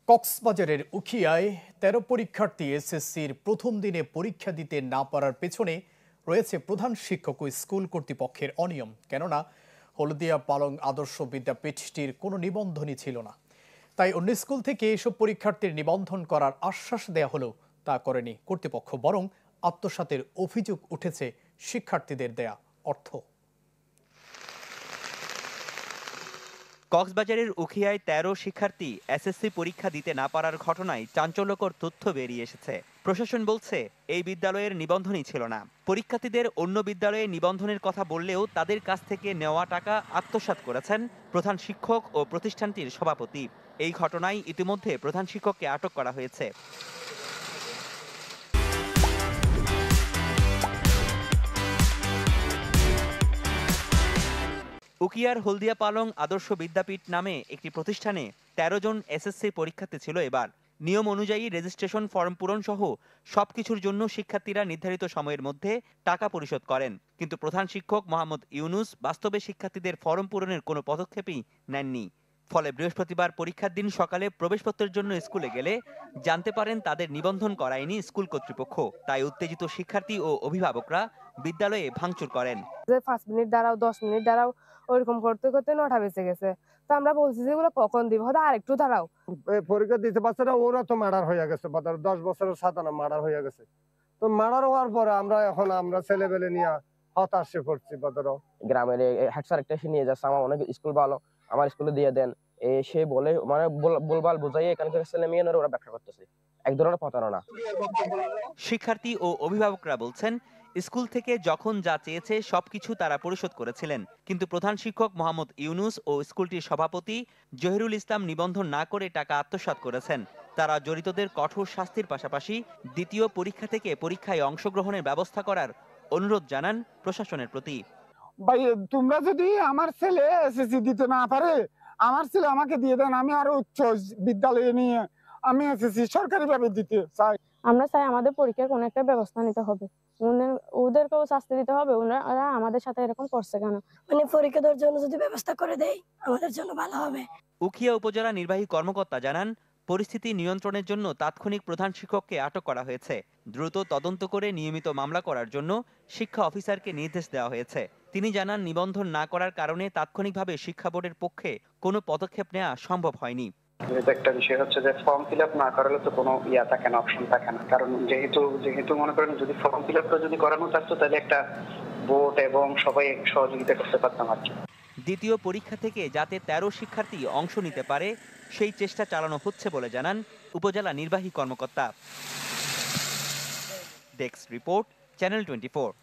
কক্সবাজারের উখিয়ায় ১৩ পরীক্ষার্থী এসএসসির প্রথম দিনে পরীক্ষা দিতে না পারার পেছনে রয়েছে প্রধান শিক্ষক ও স্কুল কর্তৃপক্ষের অনিয়ম। কেননা হলদিয়া পালং আদর্শ বিদ্যাপীঠটির কোনো নিবন্ধনই ছিল না। তাই অন্য স্কুল থেকে এসব পরীক্ষার্থীর নিবন্ধন করার আশ্বাস দেয়া হলেও তা করেনি কর্তৃপক্ষ, বরং আত্মসাতের অভিযোগ উঠেছে শিক্ষার্থীদের দেয়া অর্থ। কক্সবাজারের উখিয়ায় ১৩ শিক্ষার্থী এসএসসি পরীক্ষা দিতে না পারার ঘটনায় চাঞ্চল্যকর তথ্য বেরিয়ে এসেছে। প্রশাসন বলছে এই বিদ্যালয়ের নিবন্ধনই ছিল না। পরীক্ষার্থীদের অন্য বিদ্যালয়ে নিবন্ধনের কথা বললেও তাদের কাছ থেকে নেওয়া টাকা আত্মসাৎ করেছেন প্রধান শিক্ষক ও প্রতিষ্ঠানটির সভাপতি। এই ঘটনায় ইতিমধ্যে প্রধান শিক্ষককে আটক করা হয়েছে। উখিয়ার হলদিয়া পালং আদর্শ বিদ্যাপীঠ নামে একটি প্রতিষ্ঠানে ১৩ জন এসএসসি পরীক্ষার্থী ছিল এবার। নিয়ম অনুযায়ী রেজিস্ট্রেশন ফর্ম পূরণ সহ সবকিছুর জন্য শিক্ষার্থীরা নির্ধারিত সময়ের মধ্যে টাকা পরিশোধ করেন, কিন্তু প্রধান শিক্ষক মোহাম্মদ ইউনুস বাস্তবে শিক্ষার্থীদের ফর্ম পূরণের কোনো পদক্ষেপই নেননি। ফলে বৃহস্পতিবার পরীক্ষার দিন সকালে প্রবেশপত্রের জন্য স্কুলে গেলে জানতে পারেন তাদের নিবন্ধন করায়নি স্কুল কর্তৃপক্ষ। তাই উত্তেজিত শিক্ষার্থী ও অভিভাবকরা বিদ্যালয়ে ভাঙচুর করেন। 5 মিনিট দাঁড়াও, 10 মিনিট দাঁড়াও, ওইরকম করতে করতে 9টা বেজে গেছে। তো আমরা বলছি যে এগুলো কখন দিব, হয়তো আরেকটু দাঁড়াও। পরীক্ষা দিতে বাচ্চারা ওরা তো মার্ডার হয়ে গেছে, 10 বছরের সাধারণ মার্ডার হয়ে গেছে। তো মার্ডার হওয়ার পরে আমরা ছেলেবেলে নিয়ে হতাশে পড়ছি। গ্রামের হেড স্যার একটা এসে নিয়ে যাচ্ছে, আমার অনেক স্কুল ভালো, আমার স্কুলে দিয়ে দেন, সে বলে মানে বলবাল বোঝাই এখানকার ছেলে মেয়েরা ওরা ব্যবসা করতেছে, এক ধরনের প্রতারণা। শিক্ষার্থী ও অভিভাবকরা বলছেন স্কুল থেকে যখন যা চেয়েছে সবকিছু তারা পরিশোধ করেছিলেন, কিন্তু প্রধান শিক্ষক মোহাম্মদ ইউনুস ও স্কুলটির সভাপতি জহিরুল ইসলাম নিবন্ধন না করে টাকা আত্মসাৎ করেছেন। তারা জড়িতদের কঠোর শাস্তির পাশাপাশি দ্বিতীয় পরীক্ষা থেকে পরীক্ষায় অংশগ্রহণের ব্যবস্থা করার অনুরোধ জানান প্রশাসনের প্রতি। ভাই, তোমরা যদি আমার ছেলে এসএসসি দিতে না পারে, আমার ছেলে আমাকে দিয়ে দেন, আমি আরো উচ্চ বিদ্যালয়ে নিয়ে আমি এসএসসি সরকারিভাবে দিতে চাই। আমরা চাই আমাদের পরীক্ষার কোনো একটা ব্যবস্থা নিতে হবে, ওদেরকেও শাস্তি দিতে হবে। ওনারা আমাদের সাথে এরকম করছে কেন? মানে পরীক্ষা দেওয়ার জন্য যদি ব্যবস্থা করে দেয় আমাদের জন্য ভালো হবে। উখিয়া উপজেলা নির্বাহী কর্মকর্তা জানান, পরিস্থিতি নিয়ন্ত্রণের জন্য তাৎক্ষণিক প্রধান শিক্ষককে আটক করা হয়েছে। দ্রুত তদন্ত করে নিয়মিত মামলা করার জন্য শিক্ষা অফিসারকে নির্দেশ দেওয়া হয়েছে। তিনি জানান, নিবন্ধন না করার কারণে তাৎক্ষণিকভাবে শিক্ষা বোর্ডের পক্ষে কোনো পদক্ষেপ নেওয়া সম্ভব হয়নি। একটা বিষয় হচ্ছে যে ফর্ম ফিল আপ না করালে তো কোনো থাকে না, অপশন থাকে না। কারণ যেহেতু মনে করেন যদি ফর্ম ফিল আপটা যদি করানো থাকতো তাহলে একটা বোর্ড এবং সবাই সহযোগিতা করতে পারতাম আর কি। দ্বিতীয় পরীক্ষা থেকে যাতে ১৩ শিক্ষার্থী অংশ নিতে পারে সেই চেষ্টা চালানো হচ্ছে বলে জানান উপজেলা নির্বাহী কর্মকর্তা। Desk report, channel 24।